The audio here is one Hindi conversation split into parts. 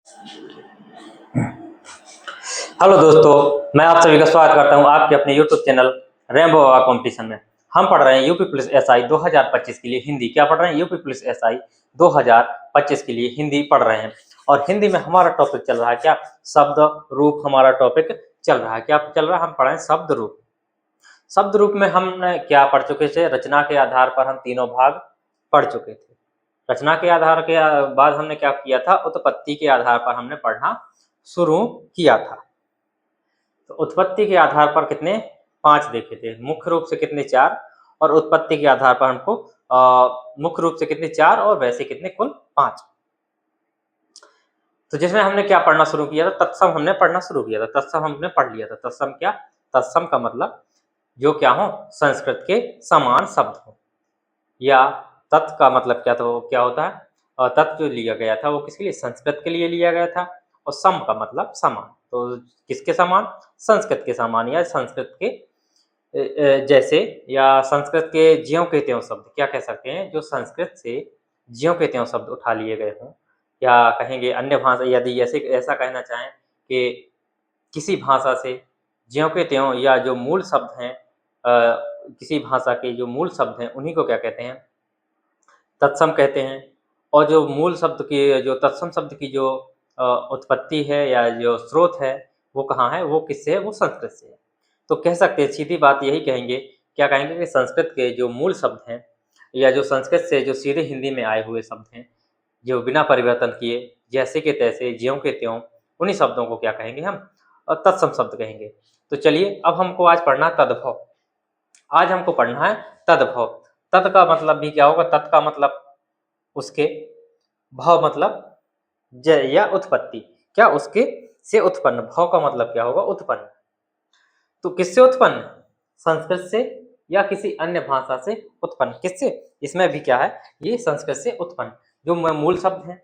हेलो दोस्तों, मैं आप सभी का स्वागत करता हूं आपके अपने यूट्यूब चैनल रेनबो बाबा कंपटीशन में। हम पढ़ रहे हैं यूपी पुलिस एसआई 2025 के लिए हिंदी। क्या पढ़ रहे हैं? यूपी पुलिस एसआई 2025 के लिए हिंदी पढ़ रहे हैं। और हिंदी में हमारा टॉपिक चल रहा है क्या? शब्द रूप हमारा टॉपिक चल रहा है। क्या चल रहा है? हम पढ़ रहे हैं शब्द रूप। शब्द रूप में हमने क्या पढ़ चुके थे? रचना के आधार पर हम तीनों भाग पढ़ चुके थे। रचना के आधार के बाद हमने क्या किया था? उत्पत्ति के आधार पर हमने पढ़ना शुरू किया था। तो उत्पत्ति के आधार पर कितने? 5 देखे थे। मुख्य रूप से कितने? 4। और उत्पत्ति के आधार पर हमको मुख्य रूप से कितने? 4 और वैसे कितने? कुल 5। तो जिसमें हमने क्या पढ़ना शुरू किया था? तत्सम हमने पढ़ना शुरू किया था। तत्सम हमने पढ़ लिया था। तत्सम क्या? तत्सम का मतलब जो क्या हो? संस्कृत के समान शब्द हो। या तत् का मतलब क्या था? वो क्या होता है? तत् जो लिया गया था वो किसके लिए? संस्कृत के लिए लिया गया था। और सम का मतलब समान। तो किसके समान? संस्कृत के समान या संस्कृत के जैसे, या संस्कृत के ज्यों के त्यों शब्द। क्या कह सकते हैं? जो संस्कृत से ज्यों के त्यों शब्द उठा लिए गए हों, या कहेंगे अन्य भाषा, यदि ऐसे ऐसा कहना चाहें कि किसी भाषा से ज्यों के त्यों या जो मूल शब्द हैं, किसी भाषा के जो मूल शब्द हैं उन्हीं को क्या कहते हैं? तत्सम कहते हैं। और जो मूल शब्द की, जो तत्सम शब्द की जो उत्पत्ति है या जो स्रोत है वो कहाँ है? वो किससे है? वो संस्कृत से है। तो कह सकते हैं, सीधी बात यही कहेंगे, क्या कहेंगे कि संस्कृत के जो मूल शब्द हैं या जो संस्कृत से जो सीधे हिंदी में आए हुए शब्द हैं, जो बिना परिवर्तन किए जैसे के तैसे ज्यों के त्यों, उन्हीं शब्दों को क्या कहेंगे हम? तत्सम शब्द कहेंगे। तो चलिए अब हमको आज पढ़ना है तद्भव। आज हमको पढ़ना है तद्भव। तत् का मतलब भी क्या होगा? तत् का मतलब उसके, भव मतलब जय या उत्पत्ति। क्या? उसके से उत्पन्न। भव का मतलब क्या होगा? उत्पन्न। तो किससे उत्पन्न? संस्कृत से या किसी अन्य भाषा से उत्पन्न। किससे? इसमें भी क्या है? ये संस्कृत से उत्पन्न। जो मूल शब्द है,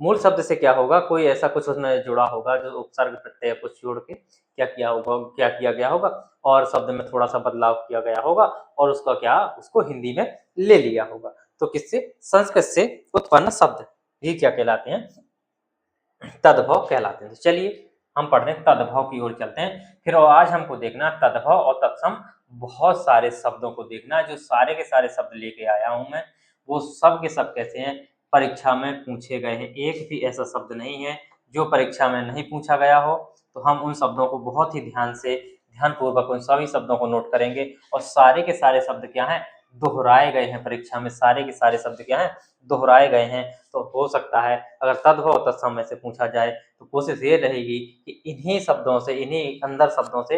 मूल शब्द से क्या होगा? कोई ऐसा कुछ उसमें जुड़ा होगा जो उपसर्ग प्रत्यय कुछ जोड़ के क्या किया होगा, क्या किया गया होगा, और शब्द में थोड़ा सा बदलाव किया गया होगा और उसका क्या, उसको हिंदी में ले लिया होगा। तो किससे? संस्कृत से उत्पन्न शब्द ये क्या कहलाते हैं? तद्भव कहलाते हैं। तो चलिए हम पढ़ते हैं, तद्भव की ओर चलते हैं। फिर आज हमको देखना तद्भव और तत्सम, बहुत सारे शब्दों को देखना है। जो सारे के सारे शब्द लेके आया हूं मैं, वो सब के सब कैसे हैं? परीक्षा में पूछे गए हैं। एक भी ऐसा शब्द नहीं है जो परीक्षा में नहीं पूछा गया हो। तो हम उन शब्दों को बहुत ही ध्यान से, ध्यानपूर्वक उन सभी शब्दों को नोट करेंगे। और सारे के सारे शब्द क्या हैं? दोहराए गए हैं। परीक्षा में सारे के सारे शब्द क्या हैं? दोहराए गए हैं। तो हो सकता है अगर तद्भव और तत्सम में से पूछा जाए तो कोशिश ये रहेगी कि इन्हीं शब्दों से, इन्हीं अंदर शब्दों से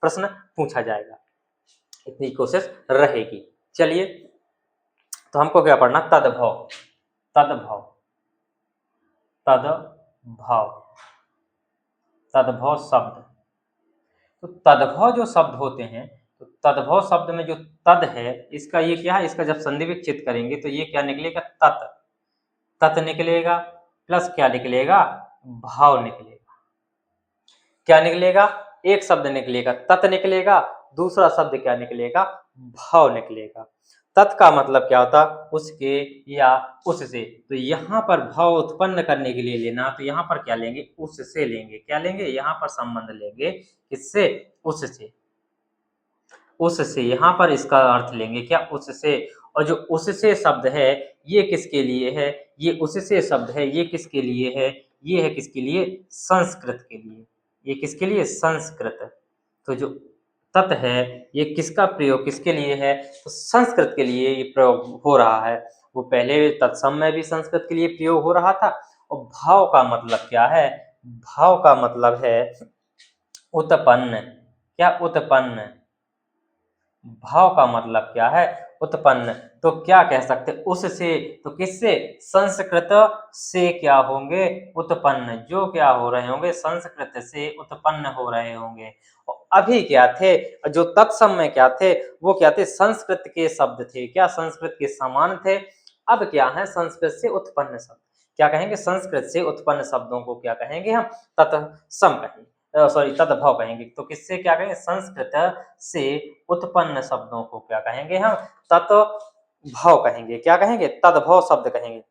प्रश्न पूछा जाएगा। इतनी कोशिश रहेगी। चलिए तो हमको क्या पढ़ना? तद्भव। तद्भव, तद्भव, तद्भव शब्द। तो तद्भव जो शब्द होते हैं, तो तद्भव शब्द में जो तद है, इसका ये क्या है? इसका जब संधि विच्छेद करेंगे तो ये क्या निकलेगा? तत्। तत् निकलेगा प्लस क्या निकलेगा? भाव निकलेगा। क्या निकलेगा? एक शब्द निकलेगा तत् निकलेगा, दूसरा शब्द क्या निकलेगा? भाव निकलेगा। तत् का मतलब क्या होता? उसके या उससे। तो यहाँ पर भाव उत्पन्न करने के लिए लेना, तो यहाँ पर क्या लेंगे? उससे लेंगे। क्या लेंगे? यहाँ पर संबंध लेंगे किससे? उससे। उससे यहाँ पर इसका अर्थ लेंगे क्या? उससे। और जो उससे शब्द है ये किसके लिए है? ये उससे शब्द है ये किसके लिए है? ये है किसके लिए? संस्कृत के लिए। ये किसके लिए? संस्कृत। तो जो तत् है ये किसका प्रयोग किसके लिए है? तो संस्कृत के लिए ये प्रयोग हो रहा है। वो पहले तत्सम में भी संस्कृत के लिए प्रयोग हो रहा था। और भाव का मतलब क्या है? भाव का मतलब है उत्पन्न। क्या? उत्पन्न। भाव का मतलब क्या है? उत्पन्न। तो क्या कह सकते? उससे। तो किससे? संस्कृत से क्या होंगे? उत्पन्न। जो क्या हो रहे होंगे? संस्कृत से उत्पन्न हो रहे होंगे। और अभी क्या थे? जो तत्सम में क्या थे? वो क्या थे? संस्कृत के शब्द थे। क्या? संस्कृत के समान थे। अब क्या है? संस्कृत से उत्पन्न शब्द। क्या कहेंगे? संस्कृत से उत्पन्न शब्दों को क्या कहेंगे हम? तत्सम कहेंगे। सॉरी, तद्भव कहेंगे। तो किससे क्या कहेंगे? संस्कृत से उत्पन्न शब्दों को क्या कहेंगे हम? तद्भव कहेंगे। क्या कहेंगे? तद्भव शब्द कहेंगे।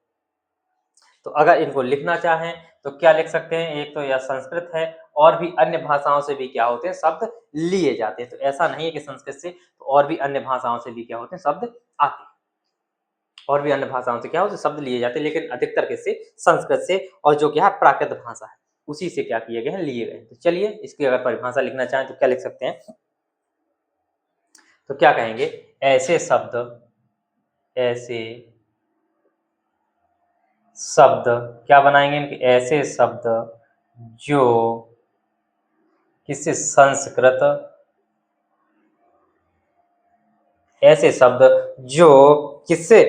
तो अगर इनको लिखना चाहें तो क्या लिख सकते हैं, एक तो यह संस्कृत है और भी अन्य भाषाओं से भी क्या होते हैं, शब्द लिए जाते हैं। तो ऐसा नहीं है कि संस्कृत से, तो और भी अन्य भाषाओं से भी क्या होते हैं, शब्द आते हैं, और भी अन्य भाषाओं से क्या होते हैं, शब्द लिए जाते हैं, लेकिन अधिकतर किससे, संस्कृत से, और जो क्या है प्राकृत भाषा है उसी से क्या किए गए हैं, लिए गए हैं। तो चलिए इसकी अगर परिभाषा लिखना चाहें तो क्या लिख सकते हैं, तो क्या कहेंगे, ऐसे शब्द, ऐसे शब्द क्या बनाएंगे इनके, ऐसे शब्द जो किससे, संस्कृत, ऐसे शब्द जो किससे,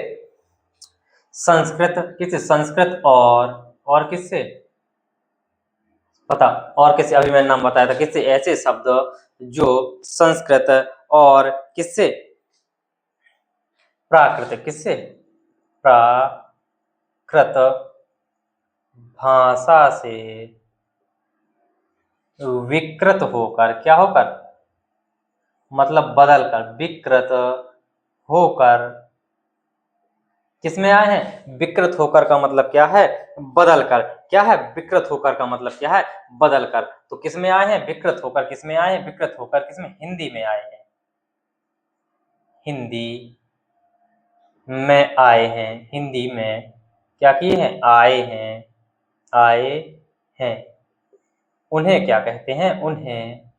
संस्कृत, किससे, संस्कृत और किससे पता, और किससे, अभी मैंने नाम बताया था किससे, ऐसे शब्द जो संस्कृत और किससे, प्राकृत, किससे, प्राकृत भाषा से विकृत होकर, क्या होकर, मतलब बदल कर, विकृत होकर किसमें आए हैं, विकृत होकर का मतलब क्या है, बदल कर, क्या है, विकृत होकर का मतलब क्या है, बदल कर। तो किसमें आए हैं, विकृत होकर, किसमें आए हैं, विकृत होकर, किसमें, हिंदी में आए हैं, हिंदी में आए हैं, हिंदी में क्या किए हैं, आए हैं, आए हैं। उन्हें क्या कहते हैं, उन्हें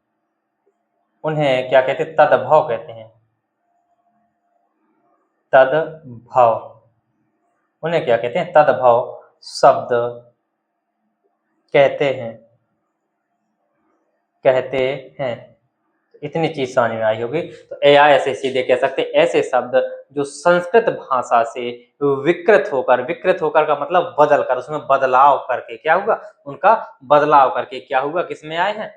उन्हें क्या कहते हैं, तदभव कहते हैं, तदभव, उन्हें क्या कहते हैं, तदभव शब्द कहते हैं, कहते हैं। इतनी चीज समझ में आई होगी। तो ऐसे सीधे कह सकते हैं, ऐसे शब्द जो संस्कृत भाषा से विकृत होकर, विकृत होकर का मतलब बदल कर, उसमें बदलाव करके क्या होगा, उनका बदलाव करके क्या हुआ, किसमें आए हैं,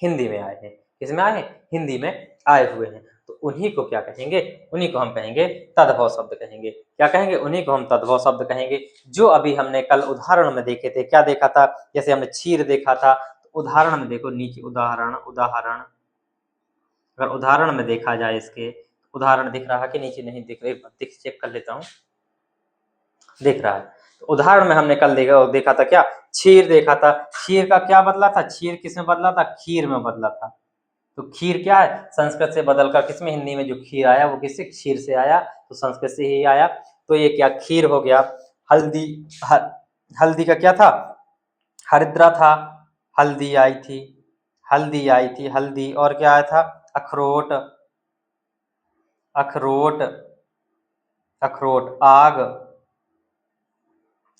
हिंदी में आए हैं, किसमें आए हैं, हिंदी में आए हुए हैं। तो उन्हीं को क्या कहेंगे, उन्हीं को हम कहेंगे तद्भव शब्द कहेंगे। क्या कहेंगे, उन्हीं को हम तद्भव शब्द कहेंगे। जो अभी हमने कल उदाहरण में देखे थे, क्या देखा था, जैसे हमने क्षीर देखा था, तो उदाहरण में देखो नीचे, उदाहरण, उदाहरण, अगर उदाहरण में देखा जाए, इसके उदाहरण दिख रहा है कि नीचे नहीं दिख रहा, एक बार चेक कर लेता हूँ, दिख रहा है। तो उदाहरण में हमने कल देखा था क्या, क्षीर देखा था। क्षीर का क्या बदला था, क्षीर किसमें बदला था, खीर में बदला था। तो खीर क्या है, संस्कृत से बदलकर किसमें, हिंदी में जो खीर आया वो किससे, क्षीर से आया, तो संस्कृत से ही आया। तो ये क्या, खीर हो गया। हल्दी, हल्दी का क्या था, हरिद्रा था, हल्दी आई थी, हल्दी आई थी, हल्दी, और क्या आया था, अखरोट, अखरोट, अखरोट, आग,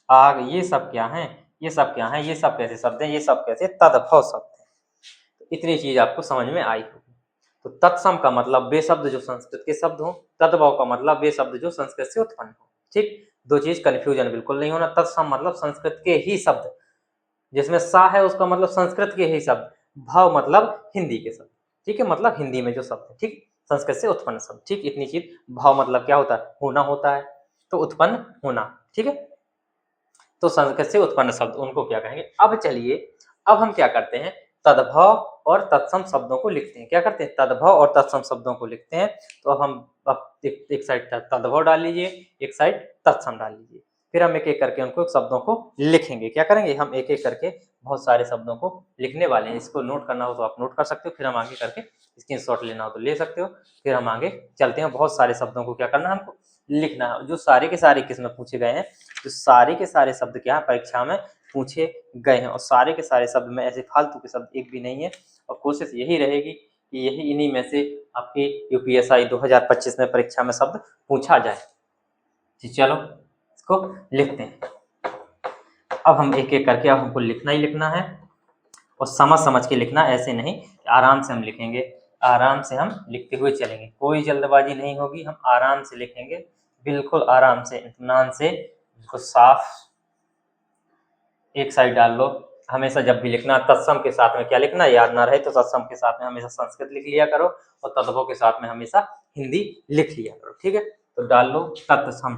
आग, ये सब क्या हैं, ये सब क्या हैं, ये सब कैसे शब्द हैं, ये सब कैसे तद्भव शब्द हैं। तो इतनी चीज आपको समझ में आई होगी। तो तत्सम का मतलब वे शब्द जो संस्कृत के शब्द हो, तद्भव का मतलब वे शब्द जो संस्कृत से उत्पन्न हो। ठीक, दो चीज कंफ्यूजन बिल्कुल नहीं होना। तत्सम मतलब संस्कृत के ही शब्द, जिसमें सा है उसका मतलब संस्कृत के ही शब्द, भाव मतलब हिंदी के शब्द। ठीक है, मतलब हिंदी में जो शब्द है, ठीक, संस्कृत से उत्पन्न शब्द। ठीक, इतनी चीज। भाव मतलब क्या होता है, होना होता है, तो उत्पन्न होना। ठीक है, तो संस्कृत से उत्पन्न शब्द उनको क्या कहेंगे। अब चलिए, अब हम क्या करते हैं, तद्भव और तत्सम शब्दों को लिखते हैं। क्या करते हैं, तद्भव और तत्सम शब्दों को लिखते हैं। तो अब हम, अब एक साइड तद्भव डाल लीजिए, एक साइड तत्सम डाल लीजिए, फिर हम एक एक करके उनको शब्दों को लिखेंगे। क्या करेंगे, हम एक एक करके बहुत सारे शब्दों को लिखने वाले हैं। इसको नोट करना हो तो आप नोट कर सकते हो, फिर हम आगे करके स्क्रीनशॉट लेना हो तो ले सकते हो। फिर हम आगे चलते हैं, बहुत सारे शब्दों को क्या करना है, हमको लिखना है, जो सारे के सारे किसमें पूछे गए हैं। तो सारे के सारे शब्द क्या परीक्षा में पूछे गए हैं, और सारे के सारे शब्द में ऐसे फालतू के शब्द एक भी नहीं है। और कोशिश यही रहेगी कि यही इन्हीं में से आपके यूपीएसआई 2025 में परीक्षा में शब्द पूछा जाए। जी चलो, इसको लिखते हैं। अब हम एक एक करके, अब हमको लिखना ही लिखना है, और समझ समझ के लिखना, ऐसे नहीं, आराम से हम लिखेंगे, आराम से हम लिखते हुए चलेंगे, कोई जल्दबाजी नहीं होगी, हम आराम से लिखेंगे, बिल्कुल आराम से, इत्मीनान से, बिल्कुल साफ। एक साइड डाल लो। हमेशा जब भी लिखना, तत्सम के साथ में क्या लिखना, याद ना रहे तो तत्सम के साथ में हमेशा संस्कृत लिख लिया करो, और तद्भव के साथ में हमेशा हिंदी लिख लिया करो। ठीक है, तो डाल लो तत्सम,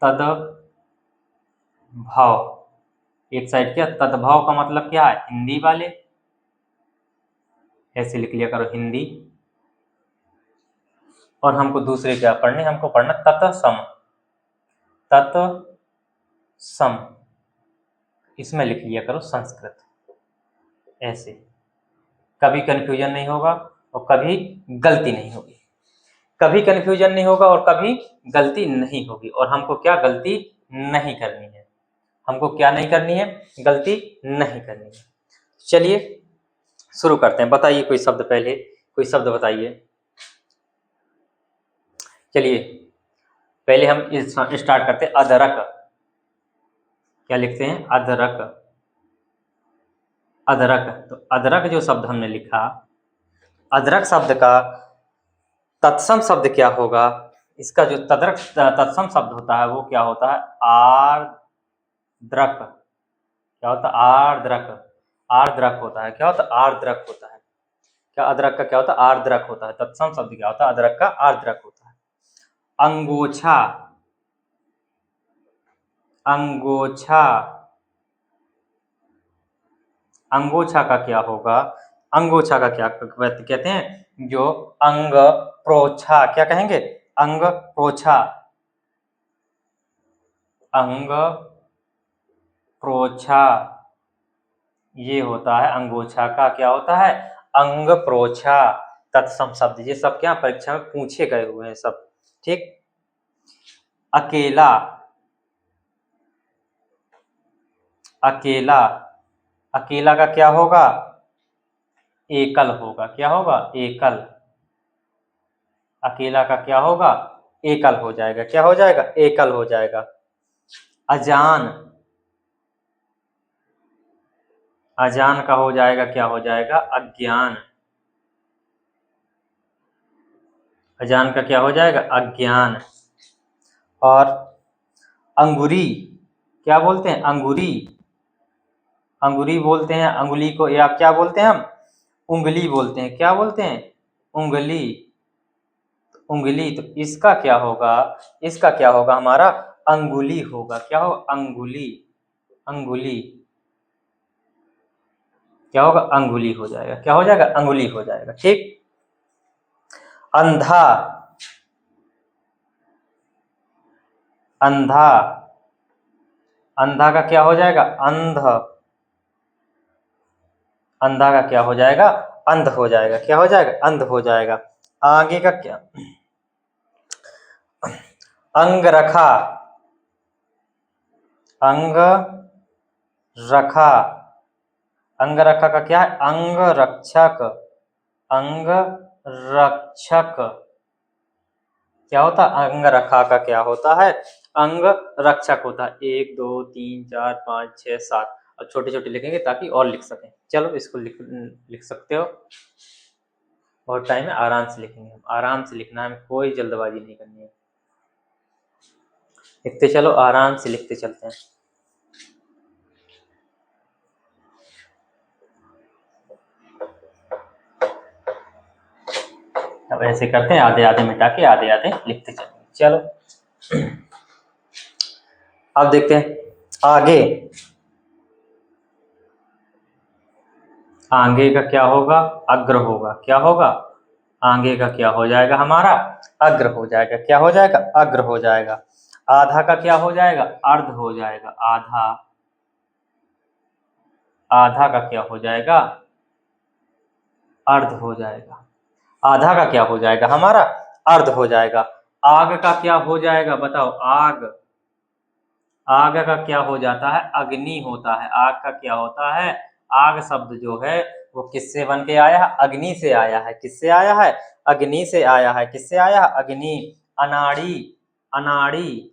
तद्भव, एक साइड क्या, तद्भव का मतलब क्या है, हिंदी वाले, ऐसे लिख लिया करो, हिंदी। और हमको दूसरे क्या पढ़ने, हमको पढ़ना तत्सम, तत्सम, इसमें लिख लिया करो संस्कृत, ऐसे कभी कंफ्यूजन नहीं होगा और कभी गलती नहीं होगी। कभी कंफ्यूजन नहीं होगा और कभी गलती नहीं होगी। और हमको क्या गलती नहीं करनी है, हमको क्या नहीं करनी है, गलती नहीं करनी है। चलिए शुरू करते हैं। बताइए कोई शब्द, पहले कोई शब्द बताइए। चलिए पहले हम स्टार्ट करते हैं। अदरक, क्या लिखते हैं, अदरक, अदरक। तो अदरक जो शब्द हमने लिखा, अदरक शब्द का तत्सम शब्द क्या होगा, इसका जो तत्सम शब्द होता है वो क्या होता है, आर्द्रक। क्या होता है, आर्द्रक, आर्द्रक होता है। क्या होता है, आर्द्रक होता है। क्या अदरक का क्या होता है, आर्द्रक होता है। तत्सम शब्द क्या होता है, अदरक का आर्द्रक होता है। अंगोछा, अंगोछा, अंगोछा का क्या होगा, अंगोछा का क्या कहते हैं, जो अंग प्रोछा, क्या कहेंगे, अंग प्रोछा, अंग प्रोछा, ये होता है अंगोछा का क्या होता है, अंग प्रोछा तत्सम शब्द। ये सब क्या परीक्षा में पूछे गए हुए हैं सब, ठीक। अकेला, अकेला, अकेला का क्या होगा, एकल होगा। क्या होगा, एकल। अकेला का क्या होगा, एकल हो जाएगा। क्या हो जाएगा, एकल हो जाएगा। अजान, अजान का हो जाएगा, क्या हो जाएगा, अज्ञान। अजान का क्या हो जाएगा, अज्ञान। और अंगुरी, क्या बोलते हैं, अंगुरी, अंगुरी बोलते हैं अंगुली को, या क्या बोलते हैं हम, उंगली बोलते हैं। क्या बोलते हैं, उंगली, उंगली। तो इसका क्या होगा, इसका क्या होगा हमारा, अंगुली होगा। क्या होगा, अंगुली, अंगुली, क्या होगा, अंगुली हो जाएगा। क्या हो जाएगा, अंगुली हो जाएगा, ठीक। अंधा, अंधा, अंधा का क्या हो जाएगा, अंध, अंधा का क्या हो जाएगा, अंध हो जाएगा। क्या हो जाएगा, अंध हो जाएगा। आगे का क्या, अंग रखा, अंग रखा, अंग रखा का क्या है, अंग रक्षक, अंग रक्षक। क्या होता है, अंग रखा का क्या होता है, अंग रक्षक होता है। 1 2 3 4 5 6 7, और छोटे छोटे लिखेंगे ताकि और लिख सकें। चलो इसको लिख सकते हो, और टाइम है, आराम से लिखेंगे हम, आराम से लिखना है, कोई जल्दबाजी नहीं करनी है। लिखते चलो, आराम से लिखते चलते हैं। अब ऐसे करते हैं, आधे आधे मिटा के आधे आधे लिखते चलेंगे। चलो अब देखते हैं आगे। आगे का क्या होगा, अग्र होगा। क्या होगा, आगे का क्या हो जाएगा हमारा, अग्र हो जाएगा। क्या हो जाएगा, अग्र हो जाएगा। आधा का क्या हो जाएगा, अर्ध हो जाएगा। आधा, आधा का क्या हो जाएगा, अर्ध हो जाएगा। आधा का क्या हो जाएगा हमारा, अर्ध हो जाएगा। आग का क्या हो जाएगा, बताओ, आग, आग का क्या हो जाता है, अग्नि होता है। आग का क्या होता है, आग शब्द जो है वो किससे बन के आया है, अग्नि से आया है। किससे आया है, अग्नि से आया है। किससे आया है, अग्नि। अनाड़ी, अनाड़ी,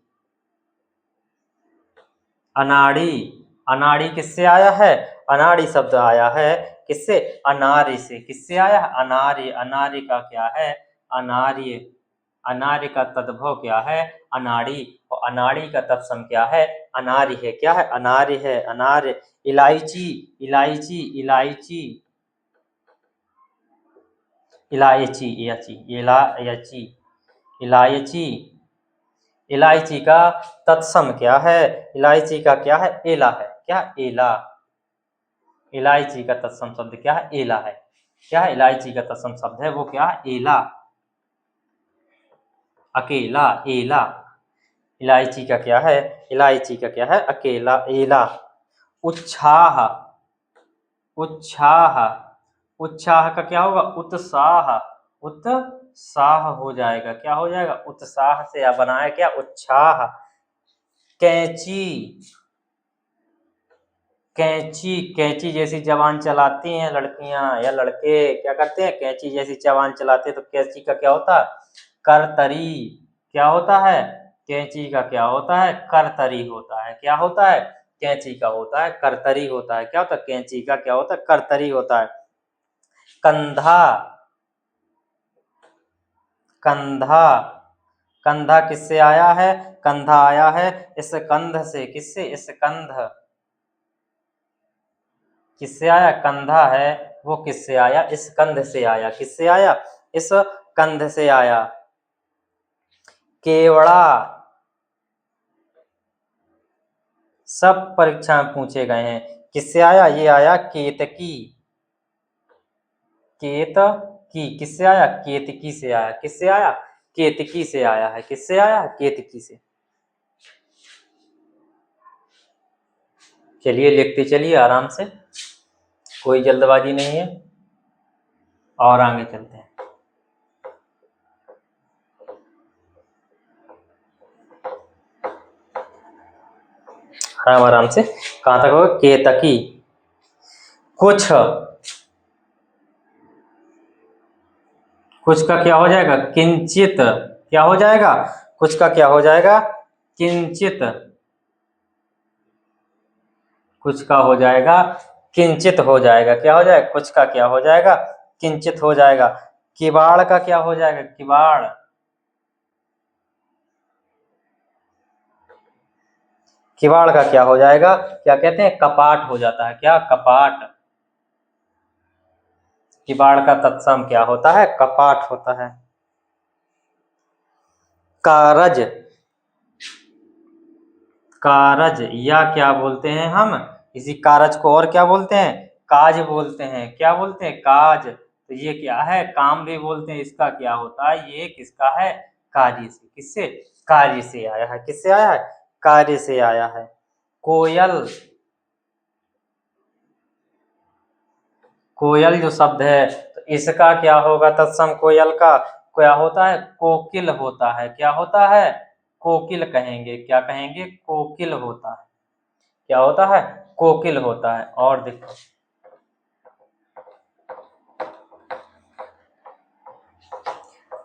अनाड़ी, अनाड़ी किससे आया है, अनाड़ी शब्द आया है किससे, अनार्य से। किससे आया है, अनार्य। अनार्य का क्या है, अनार्य। अनार्य का तद्भव क्या है, अनाड़ी। और अनाड़ी का तत्सम क्या है, अनार्य है। क्या है, अनार्य है, अनार्य। इलायची, इलायची, इलायची, इलायची, इलायची, इलायची, इलायची, इलायची का तत्सम क्या है, इलायची का क्या है, एला है। क्या, एला। इलायची का तत्सम शब्द क्या है, एला है। क्या है, इलायची का तत्सम शब्द है वो क्या है, एला। अकेला, एला। इलायची का क्या है? इलायची का क्या है? अकेला, एला। उत्साह, उत्साह, उत्साह का क्या होगा? उत्साह, उत्साह हो जाएगा। क्या हो जाएगा? उत्साह से बनाया क्या? उत्साह। कैंची, कैंची, कैंची जैसी जबान चलाती हैं लड़कियां या लड़के, क्या करते हैं? कैंची जैसी जबान चलाते हैं। तो कैंची का क्या होता है? करतरी। क्या होता है? कैंची का क्या होता है? करतरी होता है। क्या होता है? कैंची का होता है करतरी होता है। क्या होता है? कैंची का क्या होता है? करतरी होता है। कंधा, कंधा, कंधा किससे आया है? कंधा आया है इस कंध से। किससे? इस कंध। किससे आया? कंधा है वो किससे आया? इस कंध से आया। किससे आया? इस कंध से आया। केवड़ा, सब परीक्षा में पूछे गए हैं। किससे आया? ये आया केतकी, केतकी। किससे आया? केतकी से आया। किससे आया? केतकी से आया है। किससे आया? केतकी से। चलिए लिखते चलिए आराम से, कोई जल्दबाजी नहीं है, और आगे चलते हैं। आराम आराम से। कहां तक होगा? केतकी। कुछ, कुछ का क्या हो जाएगा? किंचित। क्या हो जाएगा? कुछ का क्या हो जाएगा? किंचित। कुछ का हो जाएगा किंचित हो जाएगा। क्या हो जाएगा? कुछ का क्या हो जाएगा? किंचित हो जाएगा। किवाड़ का क्या हो जाएगा? किवाड़। किवाड़ का क्या हो जाएगा? क्या कहते हैं? कपाट हो जाता है। क्या? कपाट। किवाड़ का तत्सम क्या होता है? कपाट होता है। कारज, कारज या क्या बोलते हैं हम? इसी कारज को और क्या बोलते हैं? काज बोलते हैं। क्या बोलते हैं? काज। तो ये क्या है? काम भी बोलते हैं। इसका क्या होता है? ये किसका है? कार्य से। किससे? कार्य से आया है। किससे आया है? कार्य से आया है। कोयल, कोयल जो शब्द है तो इसका क्या होगा तत्सम? कोयल का क्या होता है? कोकिल होता है। क्या होता है? कोकिल कहेंगे। क्या कहेंगे? कोकिल होता है। क्या होता है? कोकिल होता है। और देखो,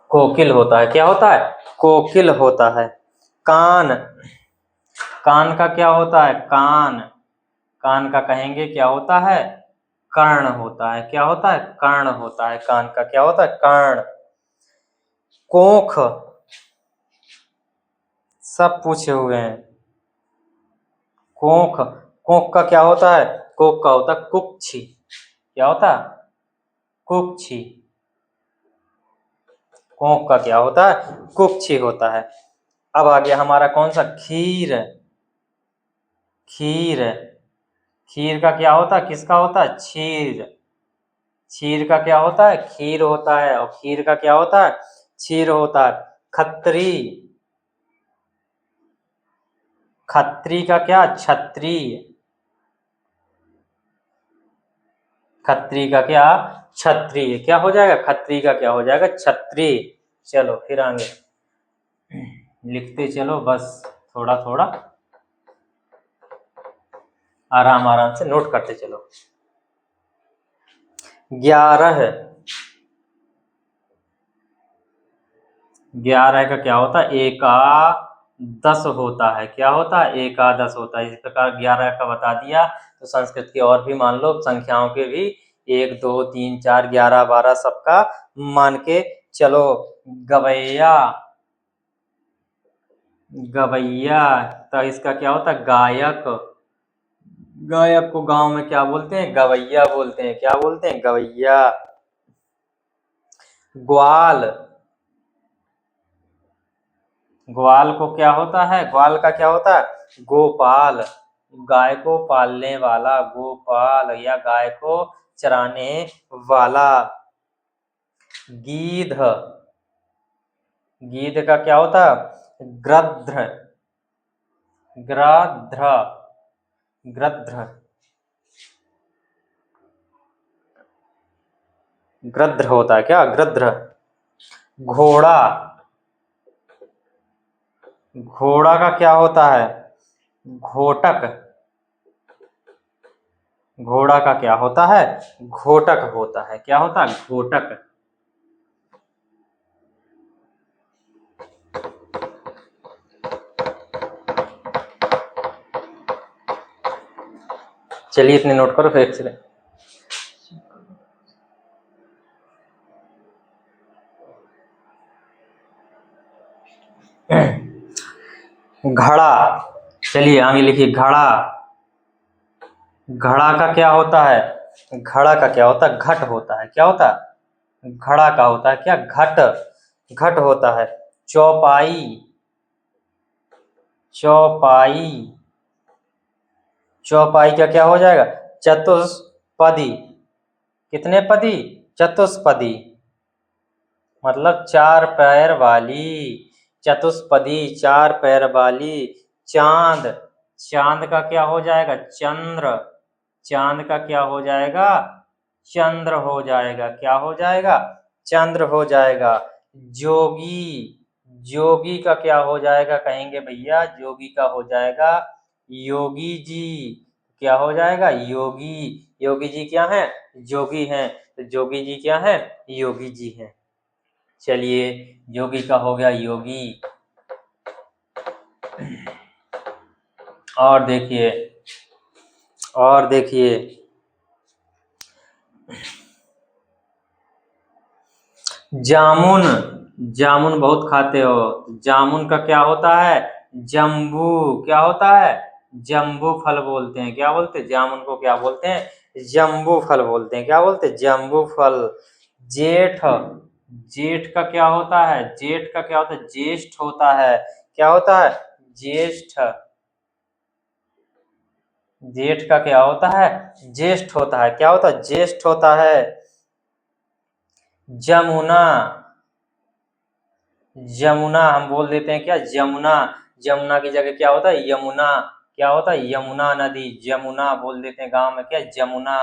कोकिल होता है। क्या होता है? कोकिल होता है। कान, कान का क्या होता है? कान, कान का कहेंगे क्या होता है? कर्ण होता है। क्या होता है? कर्ण होता है। कान का क्या होता है? कर्ण। कोख, सब पूछे हुए हैं। कोख, कोख का क्या होता है? कोख का होता है कुक्षी। क्या होता है? कुक्षी। कोख का क्या होता है? कुक्षी होता है। अब आ गया हमारा कौन सा? खीर, खीर। खीर का क्या होता है? किसका होता है? क्षीर। क्षीर का क्या होता है? खीर होता है। और खीर का क्या होता है? क्षीर होता है। खत्री, खत्री का क्या? छत्री। खत्री का क्या? छत्री। क्या हो जाएगा? खत्री का क्या हो जाएगा? छत्री। चलो फिर आगे लिखते चलो, बस थोड़ा थोड़ा आराम आराम से नोट करते चलो। 11, 11 का क्या होता है? एकादश होता है। क्या होता है? एकादश होता है। इस प्रकार 11 का बता दिया। तो संस्कृत के और भी मान लो संख्याओं के भी 1 2 3 4 11 12 सबका मान के चलो। गवैया, गवैया। तो इसका क्या होता है? गायक। गायक को गांव में क्या बोलते हैं? गवैया बोलते हैं। क्या बोलते हैं? गवैया। ग्वाल, ग्वाल को क्या होता है? ग्वाल का क्या होता है? गोपाल। गाय को पालने वाला गोपाल, या गाय को चराने वाला। गीध, गीध का क्या होता है? गृध्र। ग्रध्र, ग्रध्र, ग्रध्र होता है क्या? ग्रध्र। घोड़ा, घोड़ा का क्या होता है? घोटक, घोड़ा का क्या होता है? घोटक होता है। क्या होता है? घोटक। चलिए इतने नोट करो फिर से। घड़ा, चलिए आगे लिखिए। घड़ा, घड़ा का क्या होता है? घड़ा का क्या होता है? घट होता है। क्या होता है? घड़ा का होता है क्या? घट, घट होता है। चौपाई, चौपाई, चौपाई का क्या हो जाएगा? चतुष्पदी। कितने पदी? चतुष्पदी, मतलब चार पैर वाली। चतुष्पदी, चार पैर वाली। चांद, चांद का क्या हो जाएगा? चंद्र, चांद का क्या हो जाएगा? चंद्र हो जाएगा। क्या हो जाएगा? चंद्र हो जाएगा। जोगी, जोगी का क्या हो जाएगा कहेंगे भैया? जोगी का हो जाएगा योगी जी। क्या हो जाएगा? योगी। योगी जी क्या है? जोगी हैं। तो जोगी जी क्या है? योगी जी हैं। चलिए योगी का हो गया योगी। और देखिए, और देखिए, जामुन, जामुन बहुत खाते हो। जामुन का क्या होता है? जम्बू। क्या होता है? जम्बू फल बोलते हैं। क्या बोलते हैं? जामुन को क्या बोलते हैं? जम्बू फल बोलते हैं। क्या बोलते हैं? जम्बू फल। जेठ, जेठ का क्या होता है? जेठ का क्या होता है? ज्येष्ठ होता है। क्या होता है? ज्येष्ठ। जेठ का क्या होता है? ज्येष्ठ होता है। क्या होता है? ज्येष्ठ होता है। जमुना, जमुना हम बोल देते हैं क्या? जमुना। जमुना की जगह क्या होता है? यमुना। क्या होता है? यमुना नदी। जमुना बोल देते हैं गांव में क्या? जमुना।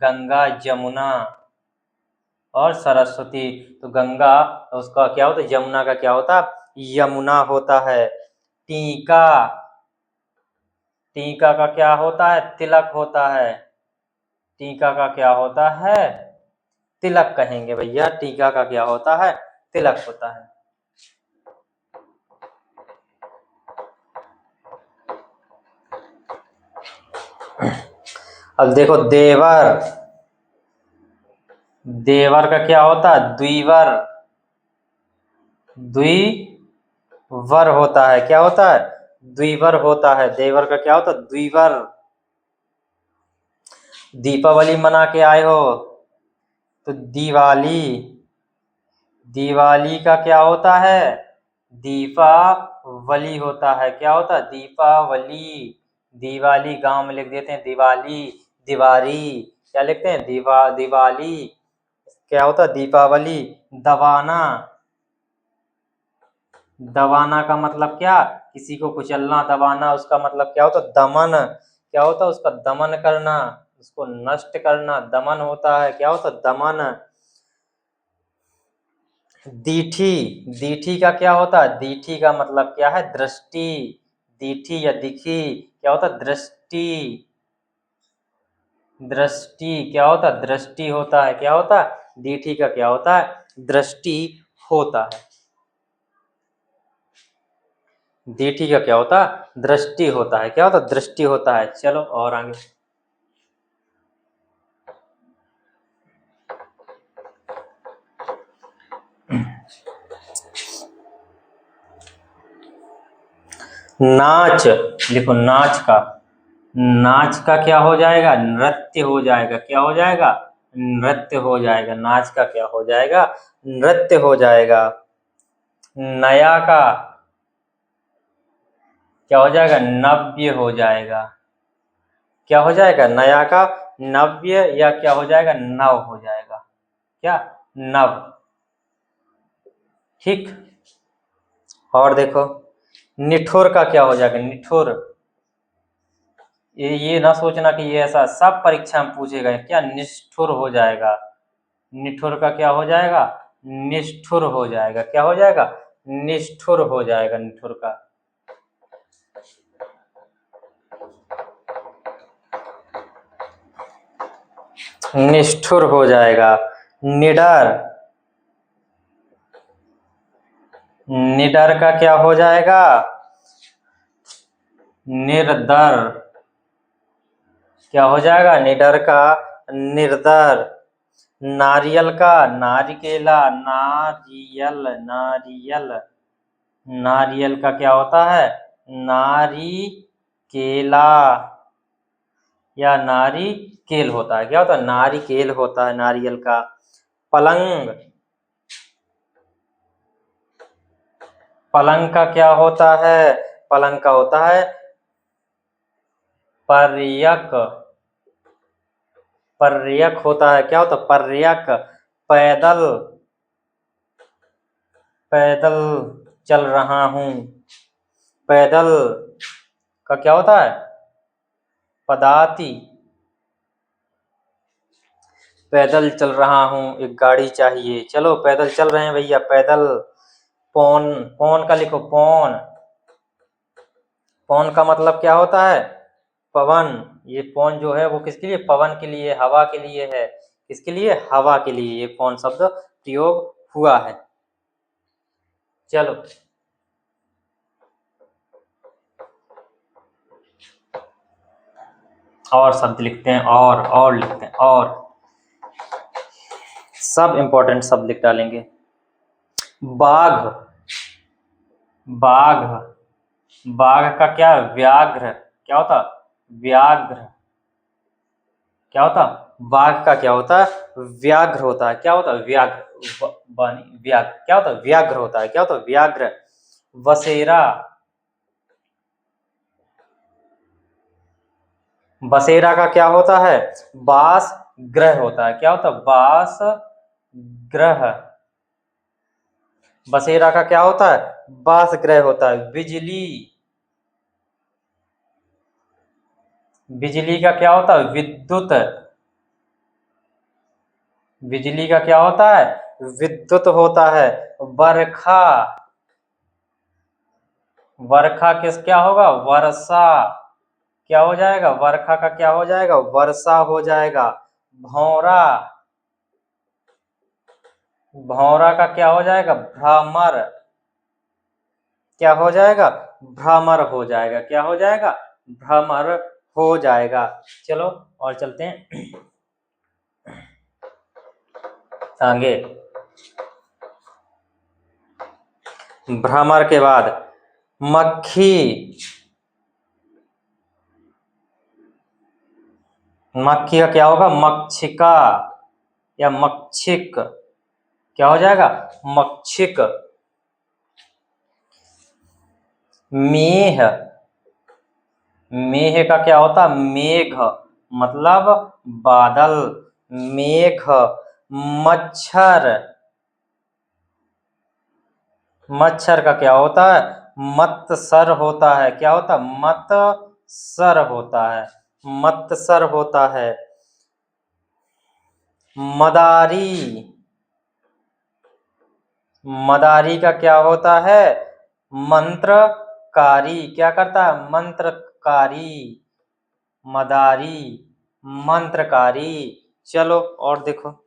गंगा, जमुना और सरस्वती। तो गंगा, उसका क्या होता है? यमुना का क्या होता है? यमुना होता है। टीका, टीका का क्या होता है? तिलक होता है। टीका का क्या होता है? तिलक कहेंगे भैया। टीका का क्या होता है? तिलक होता है। अब देखो देवर, देवर का क्या होता है? द्विवर, द्विवर होता है। क्या होता है? द्विवर होता है। देवर का क्या होता है? द्विवर। दीपावली मना के आए हो तो दिवाली, दिवाली का क्या होता है? दीपावली होता है। क्या होता है? दीपावली। दिवाली गांव में लिख देते हैं दिवाली। दिवारी क्या लिखते हैं? दिवाली। क्या होता है? दीपावली। दबाना, दबाना का मतलब क्या? किसी को कुचलना, दबाना, उसका मतलब क्या होता है? दमन। क्या होता है? उसका दमन करना, उसको नष्ट करना, दमन होता है। क्या होता है? दमन। दीठी, दीठी का क्या होता है? दीठी का मतलब क्या है? दृष्टि। दीठी या दिखी क्या होता है? दृष्टि। दृष्टि क्या होता है? दृष्टि होता है। क्या होता है? दीठी का क्या होता है? दृष्टि होता है। दीठी का क्या होता है? दृष्टि होता है। क्या होता है? दृष्टि होता है। चलो और आगे। नाच, देखो नाच का, नाच का क्या हो जाएगा? नृत्य हो जाएगा। क्या हो जाएगा? नृत्य हो जाएगा। नाच का क्या हो जाएगा? नृत्य हो जाएगा। नया का क्या हो जाएगा? नव्य हो जाएगा। क्या हो जाएगा? नया का नव्य, या क्या हो जाएगा? नव हो जाएगा। क्या? नव। ठीक। और देखो निठुर का क्या हो जाएगा? निठुर, ये ना सोचना कि ये ऐसा सब परीक्षा में पूछेगा, क्या निष्ठुर हो जाएगा। निठुर का क्या हो जाएगा, निष्ठुर हो जाएगा। क्या हो जाएगा, निष्ठुर हो जाएगा, निठुर का। निष्ठुर हो जाएगा। निडर, निडर का क्या हो जाएगा, निर्दर। क्या हो जाएगा, निडर का निर्दर। नारियल का नारिकेला, नारियल, नारियल, नारियल का क्या होता है, नारिकेला या नारिकेल होता है। क्या होता है, नारिकेल होता है नारियल का। पलंग, पलंग का क्या होता है, पलंग का होता है पर्यक। पर्यक होता है, क्या होता है, पर्यक। पैदल, पैदल चल रहा हूं, पैदल का क्या होता है, पदाति। पैदल चल रहा हूं, एक गाड़ी चाहिए, चलो पैदल चल रहे हैं भैया, पैदल। पौन, पौन का लिखो, पौन। पौन का मतलब क्या होता है, पवन। ये पौन जो है वो किसके लिए, पवन के लिए, हवा के लिए है। किसके लिए, हवा के लिए ये पौन शब्द प्रयोग हुआ है। चलो और शब्द लिखते हैं, और लिखते हैं, और सब इंपॉर्टेंट शब्द लिख डालेंगे। बाघ, बाघ, बाघ का क्या, व्याघ्र। क्या होता, व्याघ्र। क्या होता, बाघ का क्या होता है, व्याघ्र होता है। क्या होता है, व्याघ्र, व्याघ्र। क्या होता है, व्याघ्र होता है। क्या होता है, व्याघ्र। बसेरा, बसेरा का क्या होता है, बास ग्रह होता है। क्या होता है, बास ग्रह। बसेरा का क्या होता है, बास ग्रह होता है। बिजली, बिजली का क्या होता है, विद्युत। बिजली का क्या होता है, विद्युत होता है। बरखा, वर्षा किस क्या होगा, वर्षा। क्या हो जाएगा, वर्षा का क्या हो जाएगा, वर्षा हो जाएगा। भौरा, भौरा का क्या हो जाएगा, भ्रमर। क्या हो जाएगा, भ्रमर हो जाएगा। क्या हो जाएगा, भ्रमर हो जाएगा। चलो और चलते हैं आगे। भ्रमर के बाद मक्खी, मक्खी का क्या होगा, मक्षिका या मक्षिक। क्या हो जाएगा, मक्षिक। मेह, मेह का क्या होता, मेघ मतलब बादल, मेघ। मच्छर, मच्छर का क्या होता है, मत्सर होता है। क्या होता है, मत्सर होता है, मत्सर होता है। मदारी, मदारी का क्या होता है, मंत्रकारी। क्या करता है, मंत्रकारी। मदारी, मंत्रकारी। चलो और देखो।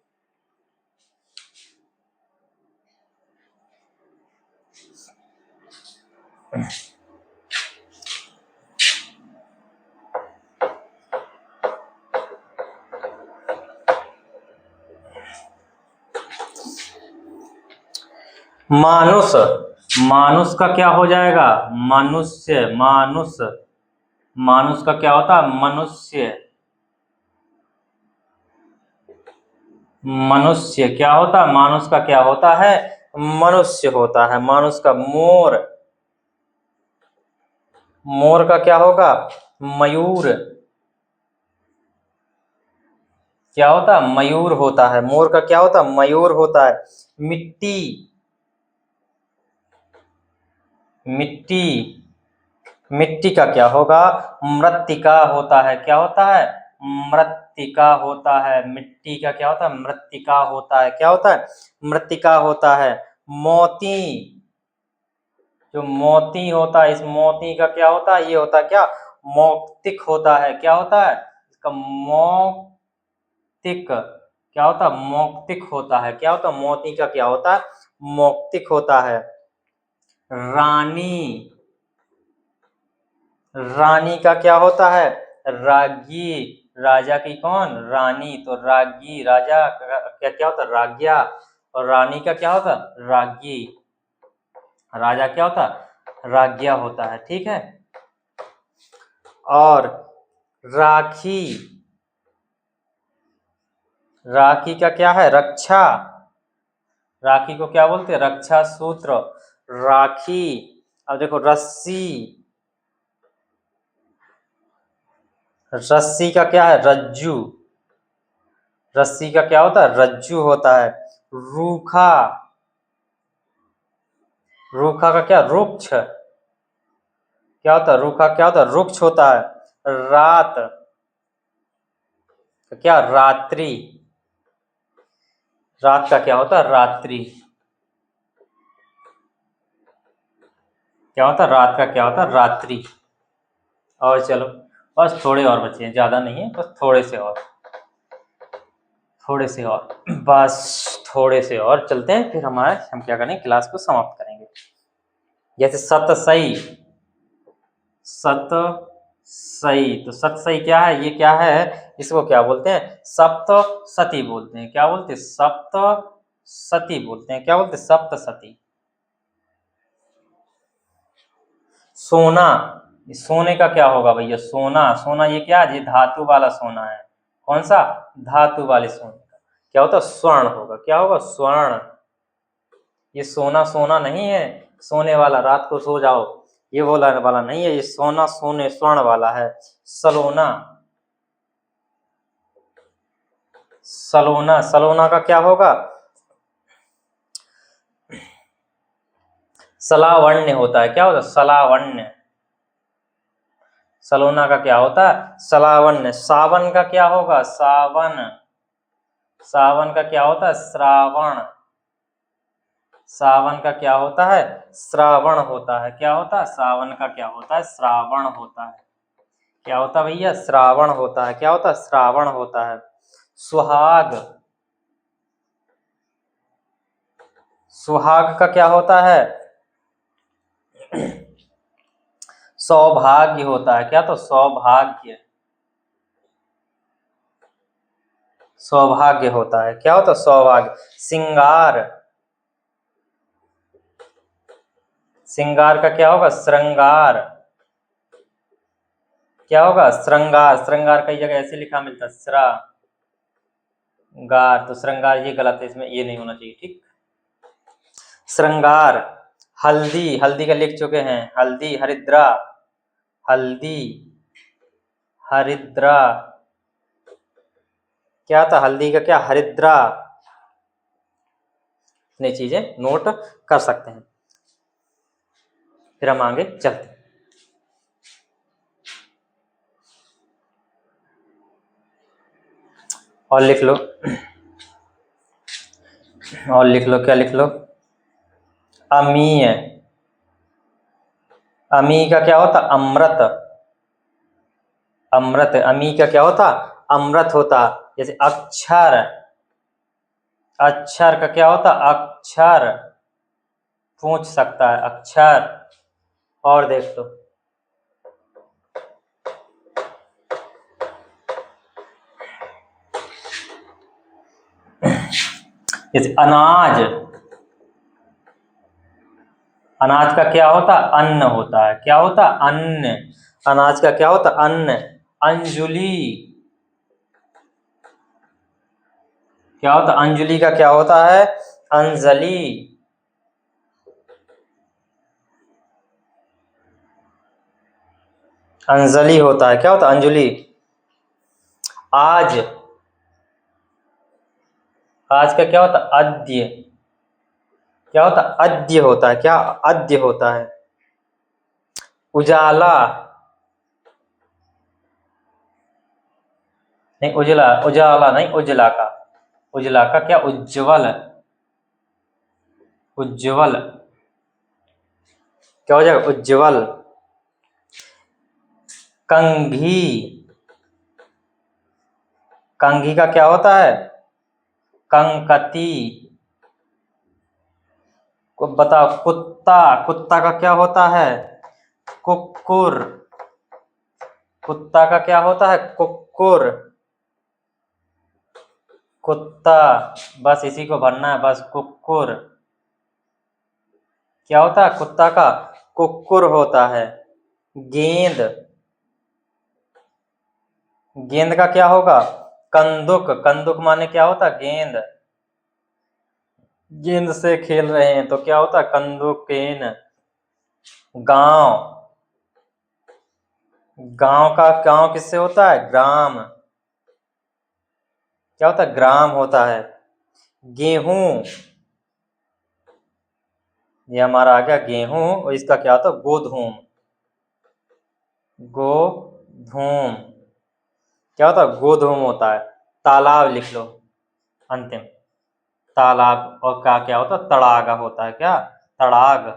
मानुष, मानुष का क्या हो जाएगा, मनुष्य। मानुष, मानुष का क्या होता है, मनुष्य। मनुष्य क्या होता है, मानुष का क्या होता है, मनुष्य होता है। मानुष का मोर, मोर का क्या होगा, मयूर। क्या होता है, मयूर होता है। मोर का क्या होता है, मयूर होता है। मिट्टी, मिट्टी मिट्टी का क्या होगा? मृत्तिका होता है। क्या होता है? मृत्तिका होता है। मिट्टी का क्या होता है? मृत्तिका होता है। क्या होता है? मृत्तिका होता है। मोती, जो मोती होता है, इस मोती का क्या होता है? ये होता है क्या? मौक्तिक होता है। क्या होता है? इसका मौक्तिक क्या होता है? मौक्तिक होता है। क्या होता है? मोती का क्या होता है? मौक्तिक होता है। रानी, रानी का क्या होता है? राज्ञी। राजा की कौन? रानी। तो राज्ञी, राजा का क्या क्या होता है? राज्ञा। और रानी का क्या होता है? राज्ञी। राजा क्या होता है? राज्ञा होता है। ठीक है। और राखी, राखी का क्या है? रक्षा। राखी को क्या बोलते हैं? रक्षा सूत्र। राखी। अब देखो रस्सी, रस्सी का क्या है? रज्जू। रस्सी का क्या होता है? रज्जू होता है। रूखा, रूखा का क्या? रुक्ष। क्या होता है? रूखा क्या होता है? रुक्ष होता है। रात का क्या? रात्रि। रात का क्या होता है? रात्रि। क्या होता है? रात का क्या होता है? रात्रि। और चलो, बस थोड़े और बचे हैं, ज्यादा नहीं है, बस थोड़े से और, थोड़े से और, बस थोड़े से और चलते हैं, फिर हम क्या करेंगे? क्लास को समाप्त करेंगे। जैसे सत सही, सत सही, तो सत सही क्या है? ये क्या है? इसको क्या बोलते हैं? सप्त सती बोलते हैं। क्या बोलते हैं? सप्त सती बोलते हैं। क्या बोलते हैं? सप्त सती। सोना, सोने का क्या होगा भैया? सोना, सोना ये क्या है? ये धातु वाला सोना है। कौन सा? धातु वाले सोने का क्या होता है? स्वर्ण होगा। क्या होगा? स्वर्ण। ये सोना सोना नहीं है, सोने वाला रात को सो जाओ, ये बोला वाला नहीं है। ये सोना सोने स्वर्ण वाला है। सलोना, सलोना, सलोना का क्या होगा? सलावण्य होता है। क्या होता है? सलावण्य। सलोना का क्या होता है? सलावण्य। सावन का क्या होगा? सावन। सावन का क्या होता है? श्रावण। सावन का क्या होता है? श्रावण होता है। क्या होता है? सावन का क्या होता है? श्रावण होता है। क्या होता है भैया? श्रावण होता है। क्या होता है? श्रावण होता है। सुहाग, सुहाग का क्या होता है? सौभाग्य होता है। क्या? तो सौभाग्य, सौभाग्य होता है। क्या होता है? सौभाग्य। सिंगार, सिंगार का क्या होगा? श्रृंगार। क्या होगा? श्रृंगार। श्रृंगार कई जगह ऐसे लिखा मिलता है, श्रृंगार, तो श्रृंगार ये गलत है, इसमें ये नहीं होना चाहिए। ठीक। श्रृंगार। हल्दी, हल्दी का लिख चुके हैं, हल्दी, हरिद्रा, हल्दी, हरिद्रा। क्या था? हल्दी का क्या? हरिद्रा। इतनी चीजें नोट कर सकते हैं। फिर हम आगे चलते हैं। और लिख लो, और लिख लो, क्या लिख लो? अमीय, अमी का क्या होता? अमृत। अमृत, अमी का क्या होता? अमृत होता। जैसे अक्षर, अक्षर का क्या होता? अक्षर। पूछ सकता है, अक्षर। और देख लो, जैसे अनाज, अनाज का क्या होता? अन्न होता है। क्या होता? अन्न। अनाज का क्या होता? अन्न। अंजुली, क्या होता? अंजुली का क्या होता है? अंजलि। अंजलि होता है। क्या होता? अंजलि। आज, आज का क्या होता? अद्य। क्या होता? अद्य होता है। क्या? अद्य होता है। उजाला नहीं, उजला, उजाला नहीं, उजला का क्या, उज्ज्वल, उज्ज्वल क्या हो जाएगा, उज्ज्वल। कंघी, कंघी का क्या होता है, कंकती। को बताओ, कुत्ता, कुत्ता का क्या होता है, कुक्कुर, कुत्ता का क्या होता है, कुक्कुर, कुत्ता, बस इसी को भरना है, बस कुक्कुर क्या होता है, कुत्ता का कुक्कुर होता है। गेंद, गेंद का क्या होगा, कंदुक, कंदुक माने क्या होता है, गेंद, गेंद से खेल रहे हैं तो क्या होता है, कंदुकेन। गांव, गांव का, गांव किससे होता है, ग्राम, क्या होता है, ग्राम होता है। गेहूं, ये हमारा आ गया गेहूं, और इसका क्या होता है, गोधूम, गोधूम क्या होता है, गोधूम होता है। तालाब लिख लो अंतिम, तालाब, और का क्या होता है, तड़ागा होता है, क्या, तड़ाग,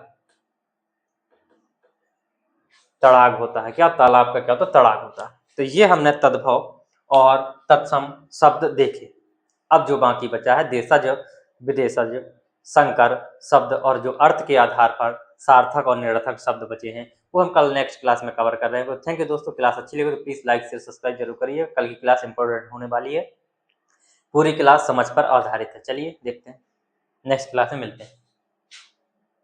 तड़ाग होता है, क्या, तालाब का क्या होता है, तड़ाग होता है। तो ये हमने तद्भव और तत्सम शब्द देखे। अब जो बाकी बचा है देशज, विदेशज, संकर शब्द, और जो अर्थ के आधार पर सार्थक और निरर्थक शब्द बचे हैं, वो हम कल नेक्स्ट क्लास में कवर कर रहे हैं। थैंक यू दोस्तों, क्लास अच्छी लगी तो प्लीज़ लाइक शेयर सब्सक्राइब जरूर करिए। कल की क्लास इंपॉर्टेंट होने वाली है, पूरी क्लास समझ पर आधारित है। चलिए देखते हैं, नेक्स्ट क्लास में मिलते हैं।